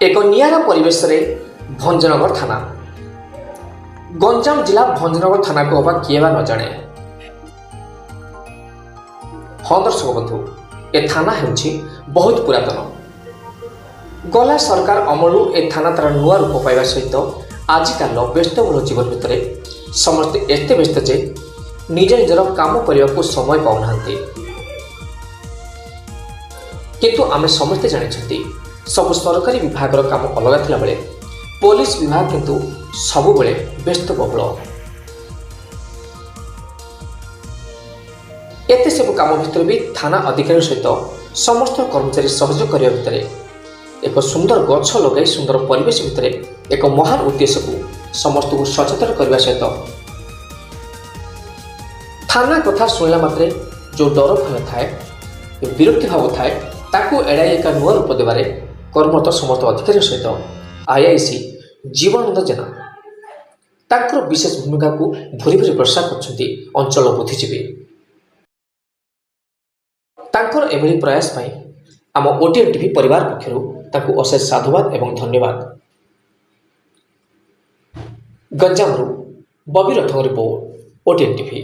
ଏକ ନିଆରା ପରିବେଶରେ ଭଞ୍ଜନଗର ଥାନା। ଗଞ୍ଜାମ ଜିଲ୍ଲା ଭଞ୍ଜନଗର ଥାନାକୁ ଅବା କିଏ ବା ନ ଜାଣେ। ହଁ ଦର୍ଶକ ବନ୍ଧୁ, ଏ ଥାନା ହେଉଛି ବହୁତ ପୁରାତନ। ଗଲା ସରକାର ଅମଳରୁ ଏ ଥାନା ତାର ନୂଆ ରୂପ ପାଇବା ସହିତ ଆଜିକାଲିର ବ୍ୟସ୍ତବହୁଳ ଜୀବନ ଭିତରେ ସମସ୍ତେ ଏତେ ବ୍ୟସ୍ତ ଯେ ନିଜ ନିଜର କାମ କରିବାକୁ ସମୟ ପାଉନାହାନ୍ତି। କିନ୍ତୁ ଆମେ ସମସ୍ତେ ଜାଣିଛନ୍ତି ସବୁ ସରକାରୀ ବିଭାଗର କାମ ଅଲଗା ଥିଲାବେଳେ ପୋଲିସ ବିଭାଗ କିନ୍ତୁ ସବୁବେଳେ ବ୍ୟସ୍ତବହୁଳ। ଏତେ ସବୁ କାମ ଭିତରେ ବି ଥାନା ଅଧିକାରୀ ସହିତ ସମସ୍ତ କର୍ମଚାରୀ ସହଯୋଗ କରିବା ଭିତରେ ଏକ ସୁନ୍ଦର ଗଛ ଲଗାଇ ସୁନ୍ଦର ପରିବେଶ ଭିତରେ ଏକ ମହାନ ଉଦ୍ଦେଶ୍ୟକୁ ସମସ୍ତଙ୍କୁ ସଚେତନ କରିବା ସହିତ ଥାନା କଥା ଶୁଣିଲା ମାତ୍ରେ ଯେଉଁ ଡର ଭୟ ଥାଏ, ବିରକ୍ତି ଭାବ ଥାଏ, ତାକୁ ଏଡ଼ାଇ ଏକ ନୂଆ ରୂପ ଦେବାରେ କର୍ମରତ ସମସ୍ତ ଅଧିକାରୀ ସହିତ ଆଇଆଇସି ଜୀବନାନନ୍ଦ ଜେନା ତାଙ୍କର ବିଶେଷ ଭୂମିକାକୁ ଭୁରି ଭୁରି ପ୍ରଶଂସା କରିଛନ୍ତି ଅଞ୍ଚଳ ବୁଦ୍ଧିଜୀବୀ। ତାଙ୍କର ଏଭଳି ପ୍ରୟାସ ପାଇଁ ଆମ ଓଟିଏନ୍ ଟିଭି ପରିବାର ପକ୍ଷରୁ ତାଙ୍କୁ ଅଶେଷ ସାଧୁବାଦ ଏବଂ ଧନ୍ୟବାଦ। ଗଞ୍ଜାମରୁ ବବି ରଥଙ୍କ ରିପୋର୍ଟ, ଓଟିଏନ୍ ଟିଭି।